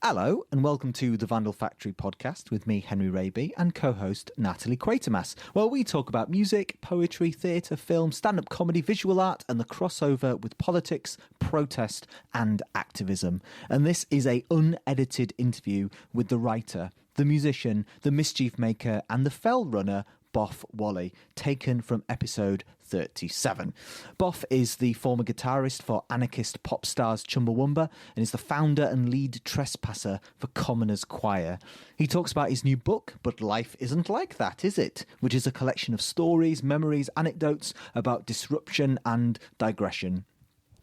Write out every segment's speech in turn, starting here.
Hello, and welcome to the Vandal Factory podcast with me, Henry Raby, and co-host Natalie Quatermass, where we talk about music, poetry, theatre, film, stand-up comedy, visual art, and the crossover with politics, protest, and activism. And this is a unedited interview with the writer, the musician, the mischief maker, and the fell runner, Boff Whalley, taken from episode 37. Boff is the former guitarist for Anarchist Pop-Stars Chumabwamba and is the founder and lead trespasser for Commoners Choir. He talks about his new book, But Life Isn't Like That, Is It? Which is a collection of stories, memories, anecdotes about disruption and digression.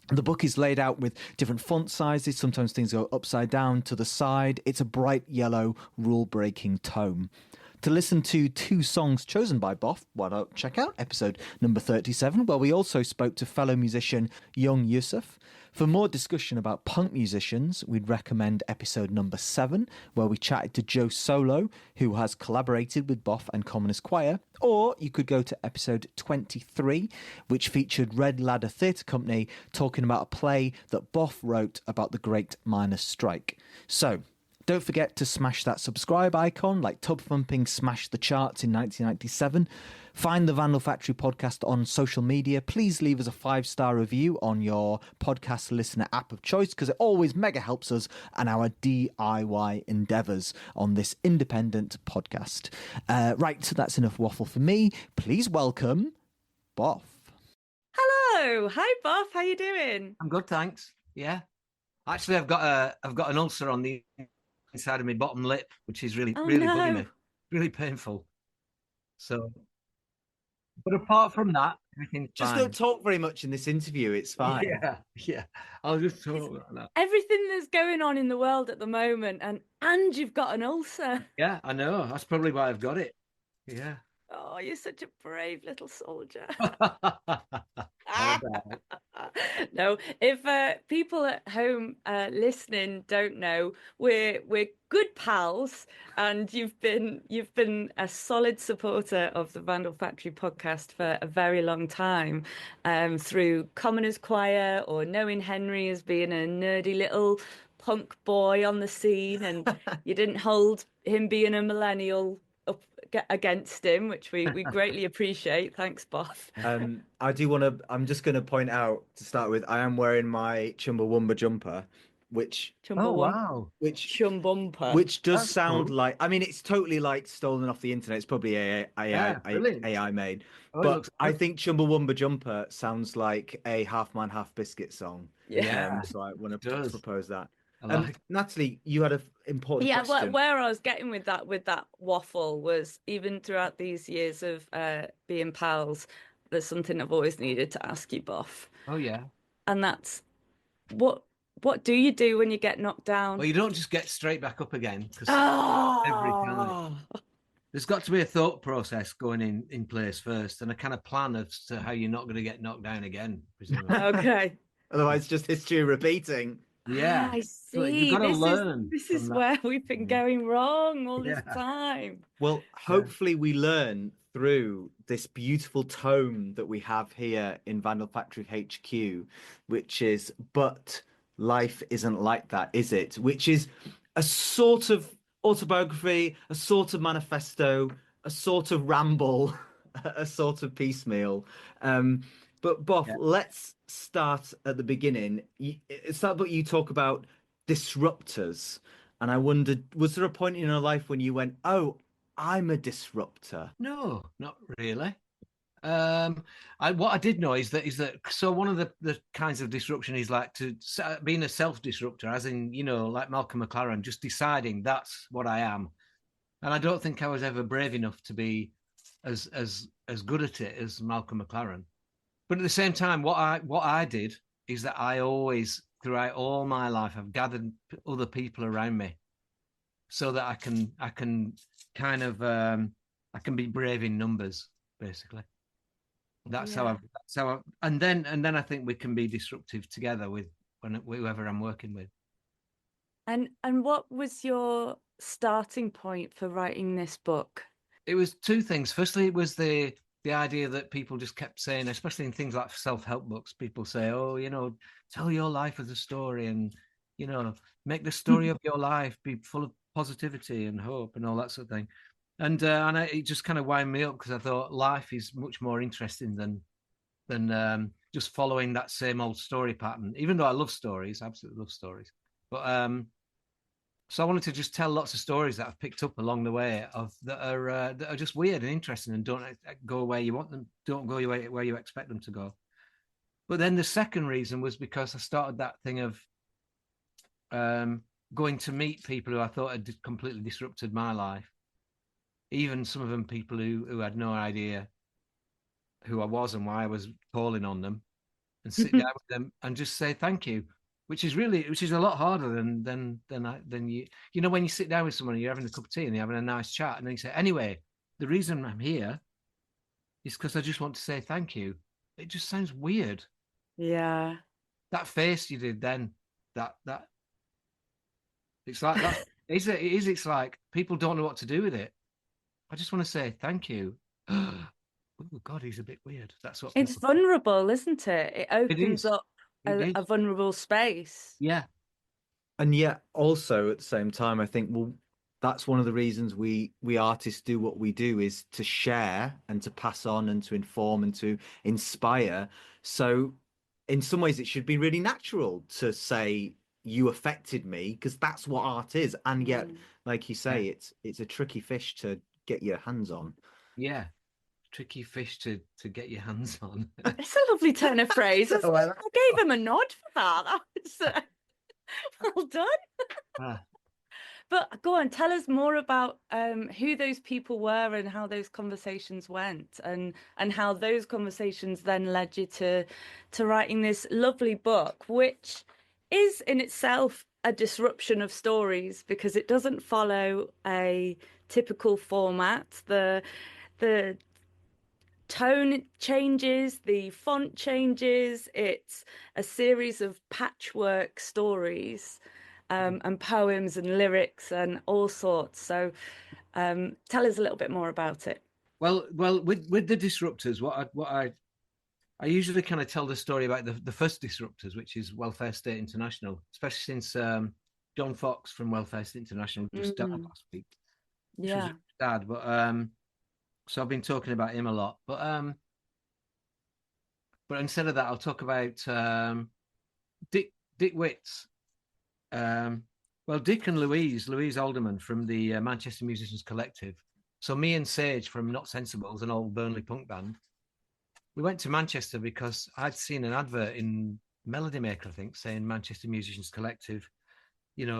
The book is laid out with different font sizes. Sometimes things go upside down to the side. It's a bright yellow, rule-breaking tome. To listen to two songs chosen by Boff, why not check out episode number 37, where we also spoke to fellow musician Young Yusuf. For more discussion about punk musicians, we'd recommend episode number 7, where we chatted to Joe Solo, who has collaborated with Boff and Commoners Choir. Or you could go to episode 23, which featured Red Ladder Theatre Company talking about a play that Boff wrote about the Great Miners' Strike. So, don't forget to smash that subscribe icon like Tub Thumping smashed the charts in 1997. Find the Vandal Factory podcast on social media. Please leave us a 5-star review on your podcast listener app of choice because it always mega helps us and our DIY endeavours on this independent podcast. Right, so that's enough waffle for me. Please welcome Boff. Hello. Hi, Boff. How you doing? I'm good, thanks. Yeah. Actually, I've got an ulcer on the inside of my bottom lip, which is really bugging me, really painful. So, but apart from that, everything's just fine. Don't talk very much in this interview. It's fine. Yeah. I'll just talk like that. Everything that's going on in the world at the moment, and you've got an ulcer. Yeah, I know. That's probably why I've got it. Yeah. Oh, you're such a brave little soldier. No, if people at home listening don't know, we're good pals, and you've been a solid supporter of the Vandal Factory podcast for a very long time, through Commoners Choir or knowing Henry as being a nerdy little punk boy on the scene, and you didn't hold him being a millennial up against him, which we greatly appreciate. Thanks, Boff. I do want to. I'm just going to point out to start with. I am wearing my Chumbawamba jumper, which Chumbumper, which does That's sound cool. like. I mean, it's totally like stolen off the internet. It's probably AI made. But I think Chumbawamba jumper sounds like a Half Man Half Biscuit song. Yeah. So I want to propose that. Like Natalie, you had an important question. Where I was getting with that waffle was, even throughout these years of being pals, there's something I've always needed to ask you, Boff. Oh yeah. And that's what do you do when you get knocked down? Well, you don't just get straight back up again, because every Oh, time there's got to be a thought process going in place first, and a kind of plan as to how you're not going to get knocked down again, presumably. okay. Otherwise, just history repeating. Yeah, I so see. you've got to learn. This is where we've been going wrong all this Yeah. time. Well, hopefully we learn through this beautiful tome that we have here in Vandal Factory HQ, which is But Life Isn't Like That, Is It? Which is a sort of autobiography, a sort of manifesto, a sort of ramble, a sort of piecemeal. But Boff, let's start at the beginning. But you talk about disruptors. And I wondered, was there a point in your life when you went, oh, I'm a disruptor? No, not really. What I did know is that so one of the kinds of disruption is like being a self-disruptor, as in, like Malcolm McLaren, just deciding that's what I am. And I don't think I was ever brave enough to be as good at it as Malcolm McLaren. But at the same time, what I did is that I always, throughout all my life, I've gathered other people around me, so that I can kind of I can be brave in numbers, basically. That's how I, and then I think we can be disruptive together with whoever I'm working with. And what was your starting point for writing this book? It was two things. Firstly, it was the idea that people just kept saying, especially in things like self-help books, people say, oh, tell your life as a story. And make the story of your life be full of positivity and hope and all that sort of thing. And it just kind of wound me up because I thought life is much more interesting than just following that same old story pattern. Even though I love stories, absolutely love stories, but so I wanted to just tell lots of stories that I've picked up along the way that are just weird and interesting and don't go where you want them, don't go where you expect them to go. But then the second reason was because I started that thing of going to meet people who I thought had completely disrupted my life. Even some of them people who had no idea who I was and why I was calling on them, and sit down with them and just say thank you, which is a lot harder than when you sit down with someone and you're having a cup of tea and you're having a nice chat and then you say, anyway, the reason I'm here is because I just want to say thank you. It just sounds weird. Yeah. That face you did then, that it's like that. It's like people don't know what to do with it. I just want to say thank you. Oh God, he's a bit weird. That's what It's vulnerable, isn't it? It opens up a vulnerable space. Yeah. And yet also at the same time, I think, well, that's one of the reasons we artists do what we do, is to share and to pass on and to inform and to inspire. So in some ways it should be really natural to say you affected me, because that's what art is. And yet, like you say, it's a tricky fish to get your hands on. Yeah. Tricky fish to get your hands on. It's a lovely turn of phrase. I gave him a nod for that. That was well done. But go on, tell us more about who those people were and how those conversations went, and how those conversations then led you to writing this lovely book, which is in itself a disruption of stories because it doesn't follow a typical format. The tone changes, the font changes. It's a series of patchwork stories and poems and lyrics and all sorts. So tell us a little bit more about it. Well, with the disruptors, I usually kind of tell the story about the first disruptors, which is Welfare State International, especially since John Fox from Welfare State International just died last week. Which was sad, but so I've been talking about him a lot. But instead of that, I'll talk about Dick Witts. Well, Dick and Louise Alderman from the Manchester Musicians Collective. So me and Sage from Not Sensibles, an old Burnley punk band, we went to Manchester because I'd seen an advert in Melody Maker, I think, saying Manchester Musicians Collective,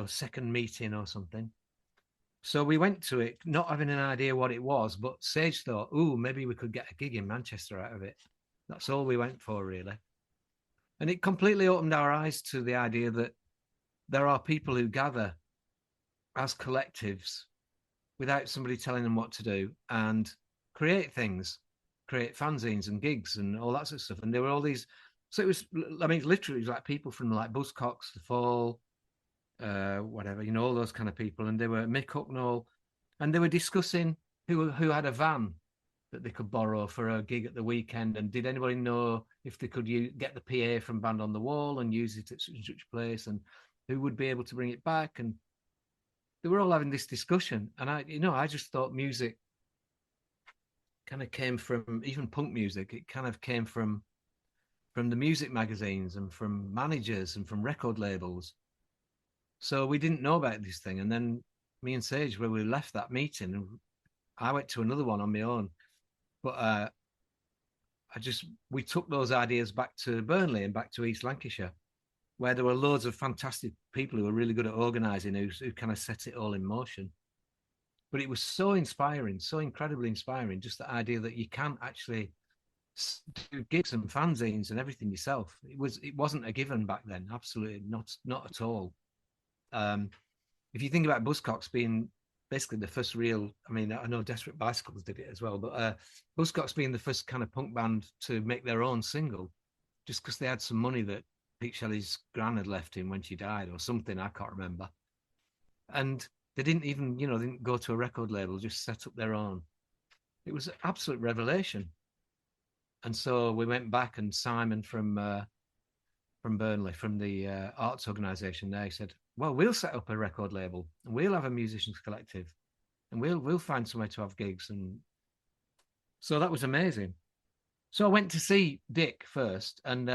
second meeting or something. So we went to it, not having an idea what it was, but Sage thought, maybe we could get a gig in Manchester out of it. That's all we went for, really. And it completely opened our eyes to the idea that there are people who gather as collectives without somebody telling them what to do and create things, create fanzines and gigs and all that sort of stuff. And there were all these, so it was, literally it was like people from like Buzzcocks, The Fall, whatever, all those kind of people. And they were Mick Hucknall, and they were discussing who had a van that they could borrow for a gig at the weekend, and did anybody know if they could get the PA from Band on the Wall and use it at such and such place, and who would be able to bring it back. And they were all having this discussion, and I just thought music kind of came from, even punk music, it kind of came from the music magazines and from managers and from record labels. So we didn't know about this thing. And then me and Sage, when we left that meeting, and I went to another one on my own, but we took those ideas back to Burnley and back to East Lancashire, where there were loads of fantastic people who were really good at organising, who kind of set it all in motion. But it was so inspiring, so incredibly inspiring, just the idea that you can actually do gigs and fanzines and everything yourself. It wasn't a given back then, absolutely not at all. If you think about Buzzcocks being basically the first real, I know Desperate Bicycles did it as well, but Buzzcocks being the first kind of punk band to make their own single, just because they had some money that Pete Shelley's gran had left him when she died or something, I can't remember. And they didn't even, didn't go to a record label, just set up their own. It was an absolute revelation. And so we went back, and Simon from from Burnley, from the arts organisation there. He said, well, we'll set up a record label and we'll have a musicians collective and we'll find somewhere to have gigs. And so that was amazing. So I went to see Dick first, and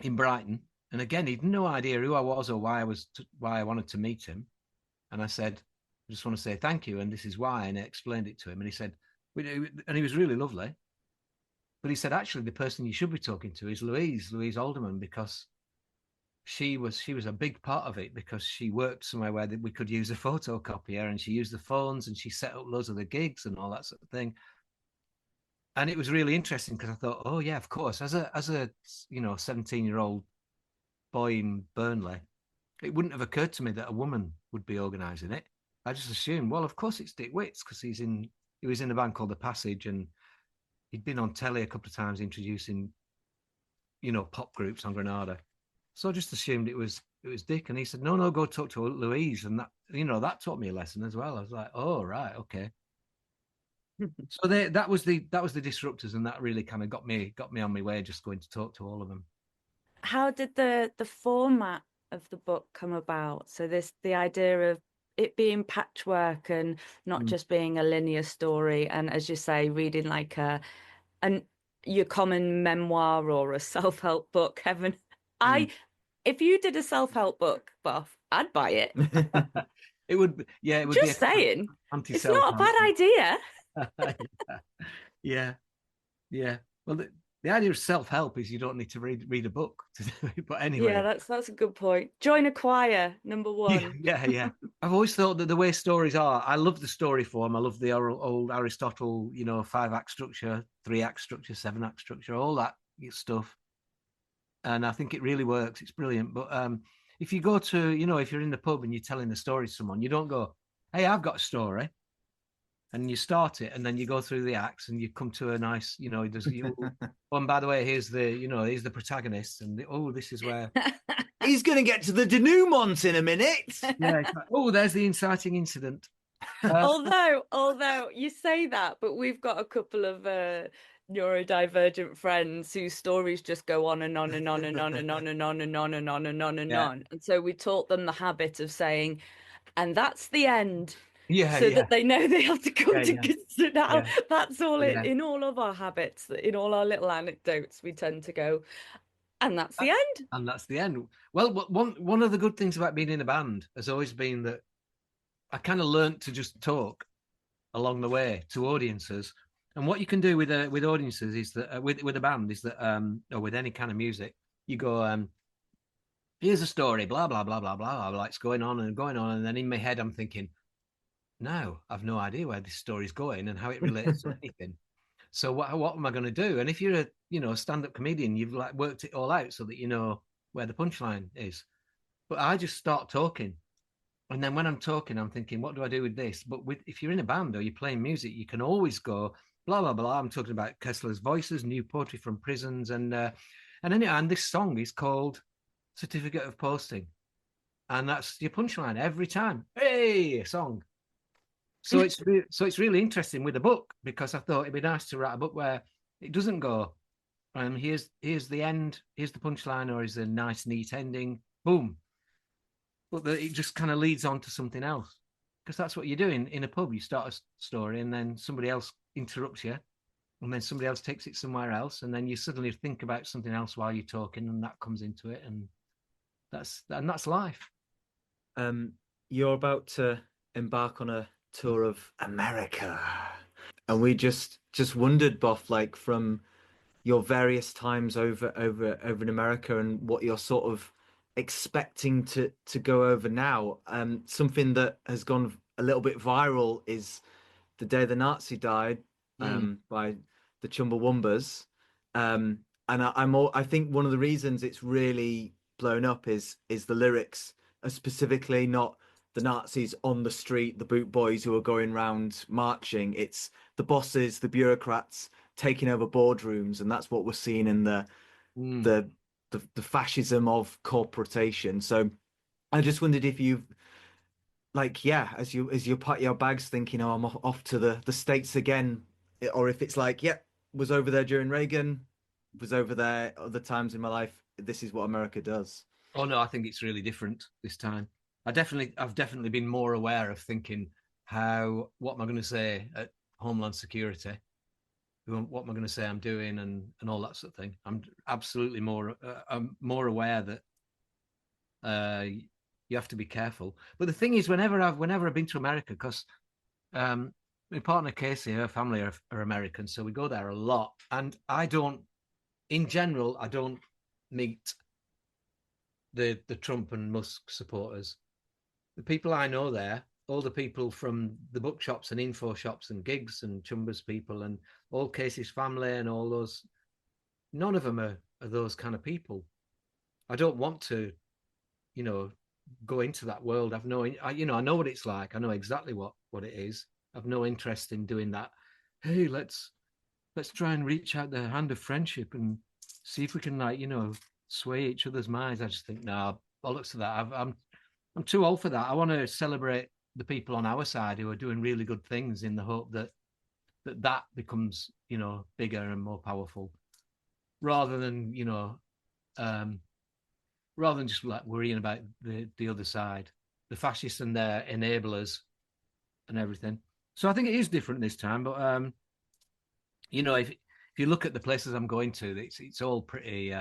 in Brighton. And again, he'd no idea who I was or why I wanted to meet him. And I said, I just want to say thank you, and this is why. And I explained it to him, and he said, and he was really lovely. But he said, actually, the person you should be talking to is Louise Alderman, because she was a big part of it, because she worked somewhere where we could use a photocopier, and she used the phones, and she set up loads of the gigs and all that sort of thing. And it was really interesting because I thought, oh yeah, of course, as a 17-year-old boy in Burnley, it wouldn't have occurred to me that a woman would be organising it. I just assumed, well, of course it's Dick Witts, because he was in a band called The Passage, and he'd been on telly a couple of times introducing, pop groups on Granada. So I just assumed it was Dick, and he said, no, go talk to Louise, and that that taught me a lesson as well. I was like, oh right, okay. So that was the Disruptors, and that really kind of got me on my way, just going to talk to all of them. How did the format of the book come about? So the idea of it being patchwork and not just being a linear story, and as you say, reading like your common memoir or a self-help book. Heaven, if you did a self-help book, Boff, I'd buy it. It would, yeah. It would just be saying, it's not a bad idea. Yeah. Well, the idea of self-help is you don't need to read a book to do it. But anyway, yeah, that's a good point. Join a choir, number one. Yeah. I've always thought that the way stories are, I love the story form. I love the old Aristotle, 5-act structure, 3-act structure, 7-act structure, all that stuff. And I think it really works. It's brilliant. But if you go to, if you're in the pub and you're telling the story to someone, you don't go, hey, I've got a story. And you start it, and then you go through the acts, and you come to a nice, and by the way, here's the protagonist, and this is where he's going to get to the denouement in a minute. Yeah, like, there's the inciting incident. Although you say that, but we've got a couple of neurodivergent friends whose stories just go on and on and on and on and on and on and on and on and on and on, and so we taught them the habit of saying, and that's the end. That they know they have to come to consider now. Yeah. That's all in all of our habits, in all our little anecdotes, we tend to go, and that's the end. And that's the end. Well, one of the good things about being in a band has always been that I kind of learned to just talk along the way to audiences. And what you can do with audiences is that with a band is that or with any kind of music, you go, here's a story, blah blah blah blah blah, like it's going on, and then in my head I'm thinking, no, I've no idea where this story's going and how it relates to anything. So what am I going to do? And if you're a stand-up comedian, you've like worked it all out so that you know where the punchline is. But I just start talking, and then when I'm talking, I'm thinking, what do I do with this? But if you're in a band or you're playing music, you can always go blah blah blah. I'm talking about Kessler's Voices, new poetry from prisons, and this song is called Certificate of Posting, and that's your punchline every time. Hey, a song. So it's really interesting with a book, because I thought it'd be nice to write a book where it doesn't go, here's the end, here's the punchline, or is a nice neat ending, boom. But it just kind of leads on to something else, because that's what you're doing in a pub. You start a story, and then somebody else interrupts you, and then somebody else takes it somewhere else, and then you suddenly think about something else while you're talking, and that comes into it, and that's life. You're about to embark on a tour of America, and we just wondered, Boff, like from your various times over in America and what you're sort of expecting to go over now. Something that has gone a little bit viral is The Day the Nazi Died by the Chumbawambas, and I think one of the reasons it's really blown up is the lyrics are specifically not the Nazis on the street, the boot boys who are going round marching. It's the bosses, the bureaucrats taking over boardrooms, and that's what we're seeing in the fascism of corporation. So I just wondered if you've, like, as you pack your bags thinking, oh, I'm off to the States again, or if it's like, was over there during Reagan, was over there other times in my life. This is what America does. Oh no, I think it's really different this time. I've definitely been more aware of thinking what am I going to say at Homeland Security? What am I going to say I'm doing and all that sort of thing. I'm absolutely I'm more aware that you have to be careful. But the thing is, whenever I've been to America, because my partner Casey, her family are American, so we go there a lot. And in general, I don't meet the Trump and Musk supporters. The people I know there, all the people from the bookshops and info shops and gigs and Chumba's people and all Casey's family and all those, none of them are those kind of people. I don't want to, go into that world. I know what it's like. I know exactly what it is. I've no interest in doing that. Hey, let's try and reach out the hand of friendship and see if we can, sway each other's minds. I just think, no, bollocks to that. I'm too old for that. I want to celebrate the people on our side who are doing really good things in the hope that becomes, bigger and more powerful, rather than just like worrying about the other side, the fascists and their enablers and everything. So I think it is different this time. But if you look at the places I'm going to, it's all pretty.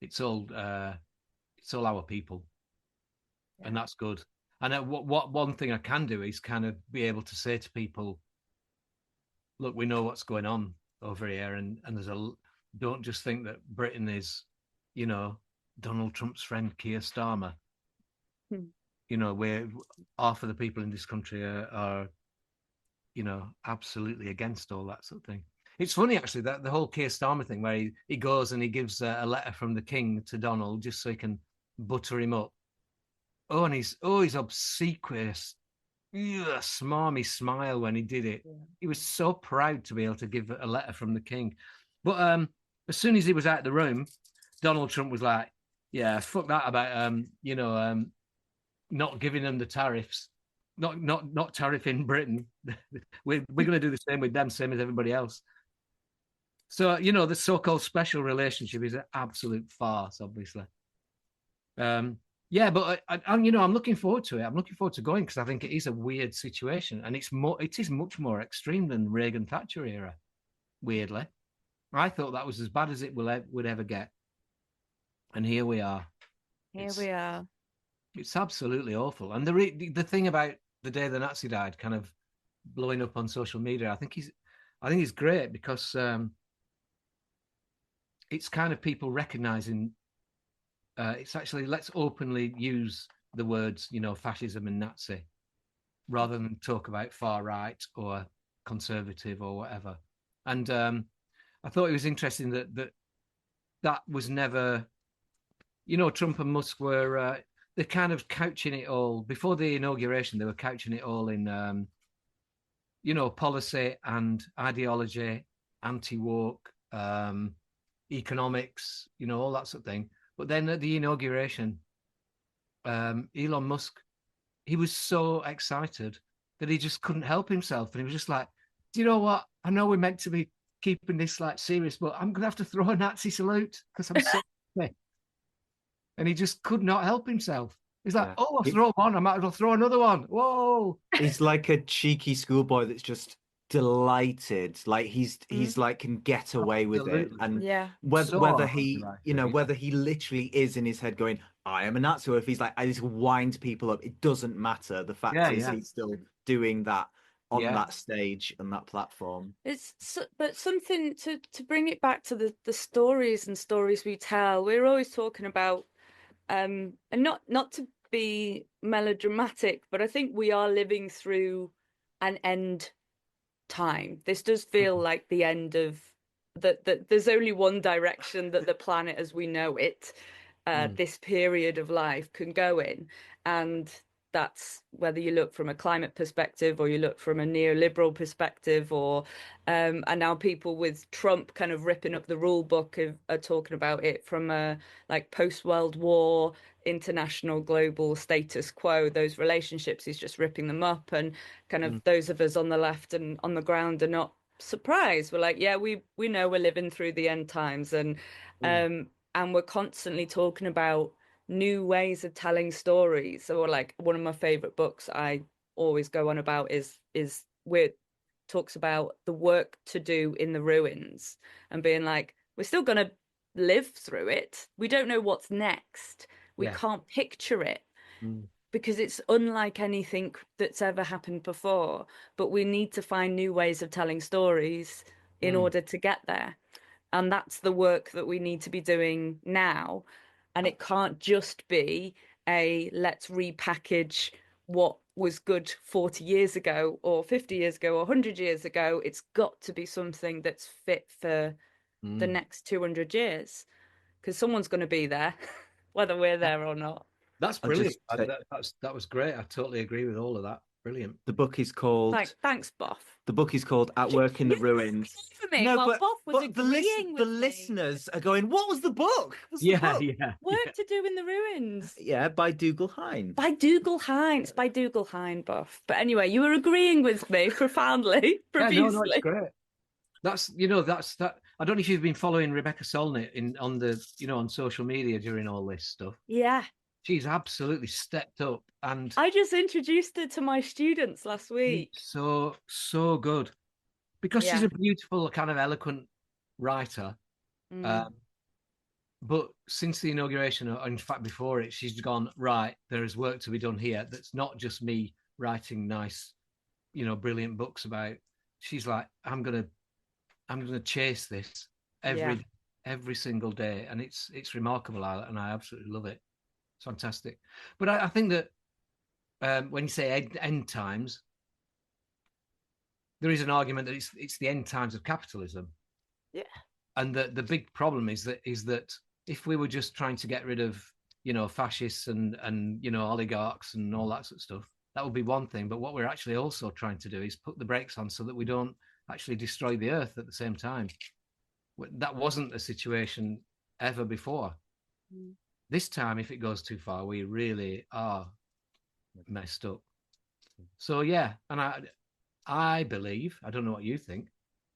It's all our people, and that's good. And what one thing I can do is kind of be able to say to people, look, we know what's going on over here, and don't just think that Britain is, Donald Trump's friend Keir Starmer. Where half of the people in this country are absolutely against all that sort of thing. It's funny actually that the whole Keir Starmer thing, where he goes and he gives a letter from the king to Donald just so he can butter him up. Oh, and he's obsequious, smarmy smile when he did it. Yeah. He was so proud to be able to give a letter from the king. But as soon as he was out of the room, Donald Trump was like, "Yeah, fuck that about not giving them the tariffs, not tariffing Britain. we're going to do the same with them, same as everybody else." So the so-called special relationship is an absolute farce, obviously. Yeah, but I'm looking forward to it. I'm looking forward to going because I think it is a weird situation, and it is much more extreme than Reagan Thatcher era. Weirdly, I thought that was as bad as it would ever get, and here we are. It's absolutely awful. And the thing about the day the Nazi died, kind of blowing up on social media, I think he's great because it's kind of people recognizing. It's actually, let's openly use the words, fascism and Nazi, rather than talk about far right or conservative or whatever. And I thought it was interesting that was never, Trump and Musk were they're kind of couching it all before the inauguration. They were couching it all in, policy and ideology, anti-woke, economics, all that sort of thing. But then at the inauguration, Elon Musk, he was so excited that he just couldn't help himself. And he was just like, do you know what? I know we're meant to be keeping this like serious, but I'm going to have to throw a Nazi salute because I'm so happy. And he just could not help himself. He's like, I'll throw one. I might as well throw another one. Whoa. He's like a cheeky schoolboy that's just delighted, like he's like can get away with it, and whether he whether he literally is in his head going, I am a Nazi, or if he's like, I just wind people up, it doesn't matter. The fact is he's still doing that on that stage and that platform. But something to bring it back to the stories we tell. We're always talking about and not to be melodramatic, but I think we are living through an end time. This does feel like the end of that. There's only one direction that the planet as we know it, this period of life can go in, and that's whether you look from a climate perspective or you look from a neoliberal perspective, or and now people with Trump kind of ripping up the rule book are talking about it from a like post-World War international global status quo. Those relationships, he's just ripping them up, and kind of those of us on the left and on the ground are not surprised. We're like, yeah, we know we're living through the end times, and we're constantly talking about new ways of telling stories. So like one of my favorite books I always go on about is where it talks about the work to do in the ruins and being like, we're still gonna live through it. We don't know what's next. We Yeah. can't picture it Mm. because it's unlike anything that's ever happened before. But we need to find new ways of telling stories in order to get there. And that's the work that we need to be doing now. And it can't just be a let's repackage what was good 40 years ago or 50 years ago or 100 years ago. It's got to be something that's fit for the next 200 years because someone's going to be there, whether we're there or not. That's brilliant. That was great. I totally agree with all of that. Brilliant. The book is called. Thanks, Boff. The book is called "At Work in the Ruins." For me, no, well, Boff was agreeing with the me. listeners are going, "What was the book?" Yeah. Work to do in the ruins. Yeah, by Dougal Hine. By Dougal Hine, Boff. But anyway, you were agreeing with me profoundly, profusely. Yeah, no, it's great. That's that. I don't know if you've been following Rebecca Solnit on social media during all this stuff. Yeah. She's absolutely stepped up, and I just introduced her to my students last week. So good, because she's a beautiful, kind of eloquent writer. But since the inauguration, or in fact before it, she's gone, right, there is work to be done here. That's not just me writing nice, brilliant books about. She's like, I'm gonna chase this every single day, and it's remarkable, and I absolutely love it. It's fantastic. But I think that when you say end times, there is an argument that it's the end times of capitalism. Yeah. And the big problem is that if we were just trying to get rid of fascists and oligarchs and all that sort of stuff, that would be one thing. But what we're actually also trying to do is put the brakes on so that we don't actually destroy the earth at the same time. That wasn't a situation ever before. This time, if it goes too far, we really are messed up. So yeah, and I believe, I don't know what you think,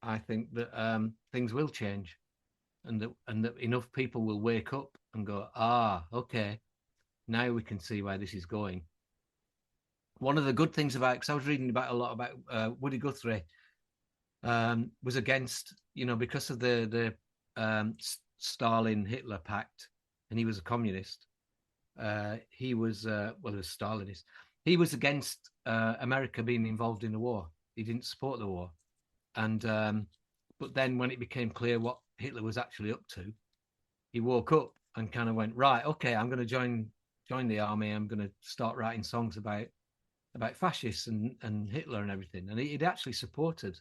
I think that things will change, and that enough people will wake up and go, okay, now we can see where this is going. One of the good things about, because I was reading about a lot about Woody Guthrie, was against, because of the Stalin-Hitler pact, and he was a communist. He was a Stalinist. He was against America being involved in the war. He didn't support the war. And but then when it became clear what Hitler was actually up to, he woke up and kind of went, right, okay, I'm going to join the army. I'm going to start writing songs about fascists and Hitler and everything. And he actually supported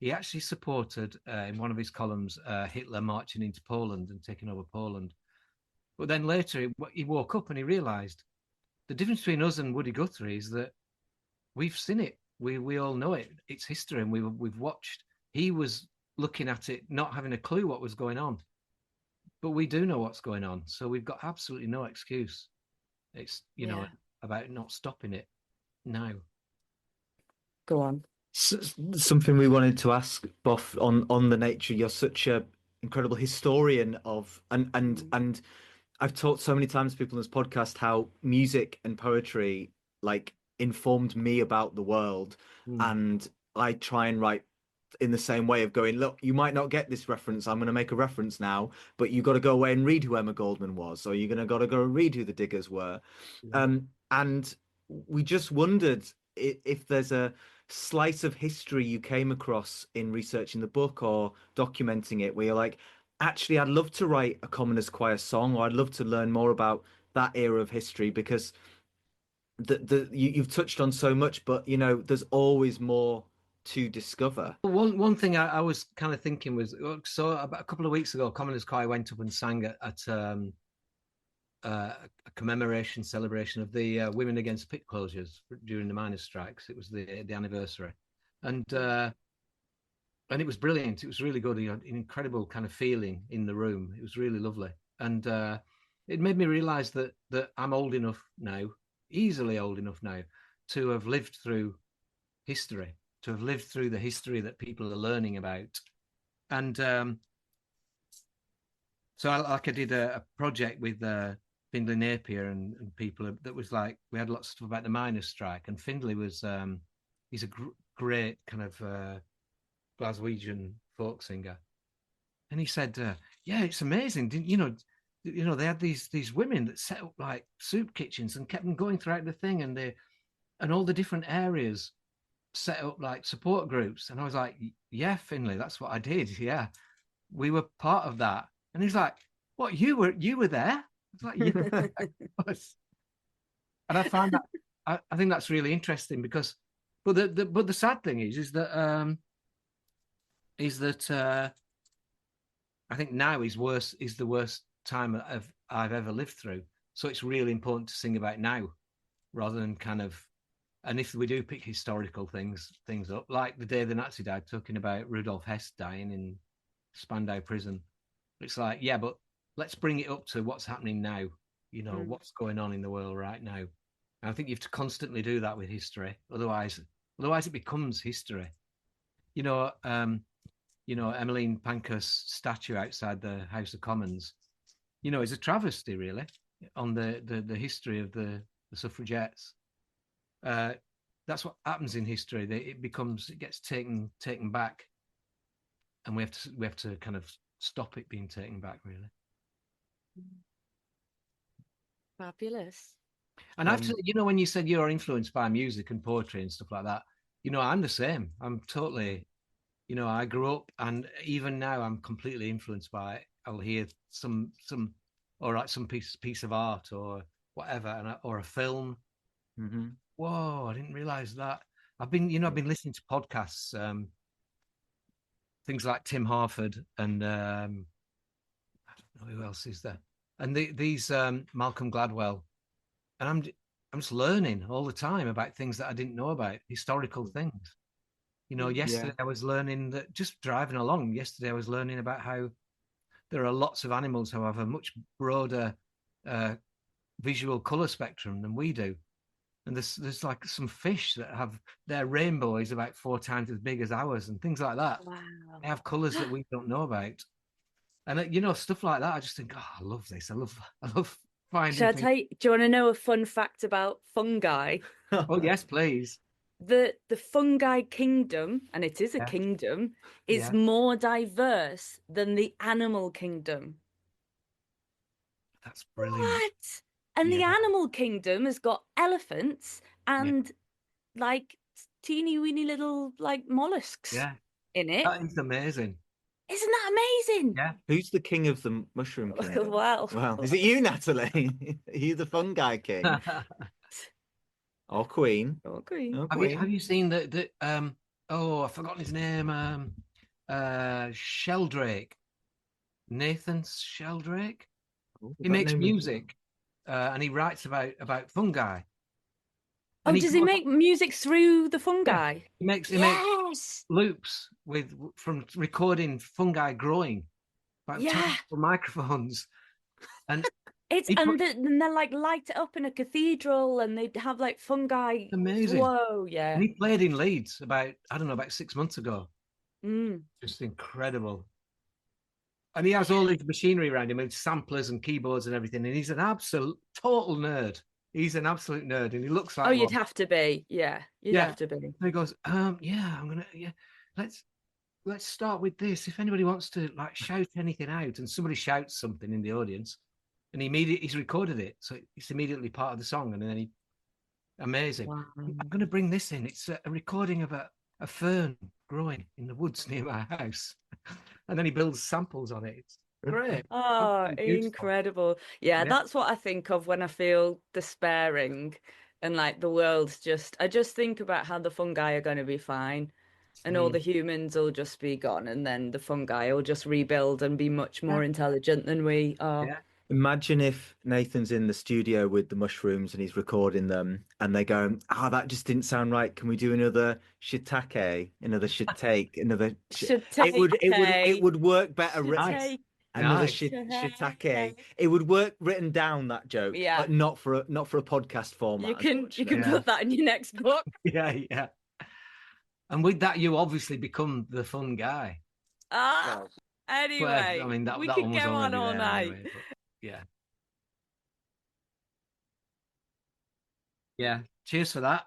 in one of his columns Hitler marching into Poland and taking over Poland. But then later he woke up and he realized the difference between us and Woody Guthrie is that we've seen it. We all know it. It's history, and we've watched. He was looking at it, not having a clue what was going on. But we do know what's going on, so we've got absolutely no excuse. It's about not stopping it now. Go on. Something we wanted to ask Boff on the nature. You're such a incredible historian of and I've talked so many times to people in this podcast how music and poetry informed me about the world, and I try and write in the same way of going, look, you might not get this reference, I'm going to make a reference now, but you got to go away and read who Emma Goldman was, or you're got to go read who the Diggers were. And we just wondered if there's a slice of history you came across in researching the book or documenting it where you're like, actually, I'd love to write a Commoners Choir song, or I'd love to learn more about that era of history, because you've touched on so much, but there's always more to discover. One thing I was kind of thinking was, so about a couple of weeks ago, Commoners Choir went up and sang at a commemoration celebration of the Women Against Pit Closures during the miners' strikes. It was the anniversary, and it was brilliant. It was really good. An incredible kind of feeling in the room. It was really lovely, and it made me realise that I'm old enough now, easily old enough now, to have lived through history, have lived through the history that people are learning about. And so I did a project with Findlay Napier and people that was like, we had lots of stuff about the miners' strike, and Findlay was he's a great kind of Glaswegian folk singer, and he said, yeah, it's amazing. You know, they had these women that set up like soup kitchens and kept them going throughout the thing, and all the different areas set up like support groups. And I was like, yeah, Finlay, that's what I did. Yeah, we were part of that. And he's like, what, you were there? I was like, yeah, I was. And I found that I think that's really interesting because, but the sad thing is that I think now is the worst time I've ever lived through. So it's really important to sing about now rather than kind of, and if we do pick historical things up, like the day the Nazi died, talking about Rudolf Hess dying in Spandau prison, it's like, yeah, but let's bring it up to what's happening now, you know, what's going on in the world right now. And I think you have to constantly do that with history. Otherwise it becomes history. You know, Emmeline Pankhurst's statue outside the House of Commons, you know, is a travesty really on the history of the suffragettes. That's what happens in history. It gets taken back, and we have to kind of stop it being taken back, really. Fabulous. And I've to, you know, when you said you're influenced by music and poetry and stuff like that, you know, I'm the same. I'm totally, you know, I grew up, and even now I'm completely influenced by it. I'll hear some or like some piece of art or whatever, or a film. Mm-hmm. Whoa, I didn't realize that. I've been listening to podcasts, things like Tim Harford and I don't know who else is there, and these Malcolm Gladwell, and I'm just learning all the time about things that I didn't know about, historical things. You know, yesterday I was learning that, just driving along yesterday, I was learning about how there are lots of animals who have a much broader visual color spectrum than we do. And there's like some fish that have, their rainbow is about 4 times as big as ours and things like that. Wow. They have colors that we don't know about. And, you know, stuff like that. I just think, oh, I love this. I love finding Shall I things. tell you, do you want to know a fun fact about fungi? Oh, yes, please. The fungi kingdom, and it is a kingdom, is more diverse than the animal kingdom. That's brilliant. What? And the animal kingdom has got elephants and like teeny weeny little like mollusks in it. That is amazing. Isn't that amazing? Yeah. Who's the king of the mushroom kingdom? Well, is it you, Natalie? Are you the fungi king? Or queen? Or queen. Have you seen the I've forgotten his name. Sheldrake. Nathan Sheldrake. He makes music, and he writes about fungi. Oh, does he make music through the fungi? Yeah. He makes loops from recording fungi growing, like microphones, and they're like light it up in a cathedral, and they have like fungi. Amazing. Whoa, yeah. And he played in Leeds about 6 months ago. Mm. Just incredible. And he has all his machinery around him and samplers and keyboards and everything. And he's an absolute total nerd. He's an absolute nerd, and he looks like. Oh, you'd have to be, You'd have to be. And he goes, let's start with this. If anybody wants to like shout anything out, and somebody shouts something in the audience, and he's recorded it, so it's immediately part of the song. And then amazing. Wow. I'm going to bring this in. It's a recording of a fern growing in the woods near my house, and then he builds samples on it. It's great. Oh, incredible. Yeah, that's what I think of when I feel despairing and like the world's I just think about how the fungi are going to be fine and all the humans will just be gone, and then the fungi will just rebuild and be much more intelligent than we are. Yeah. Imagine if Nathan's in the studio with the mushrooms and he's recording them, and they go, that just didn't sound right. Can we do another shiitake, another shiitake, another it would work better. Another shiitake. It would work written down, that joke. Yeah. But not for a podcast format. You can put that in your next book. Yeah. And with that, you obviously become the fun guy. Ah, anyway, Well, I mean, that we that could one was go on already all there night. anyway, but yeah. Yeah. Cheers for that.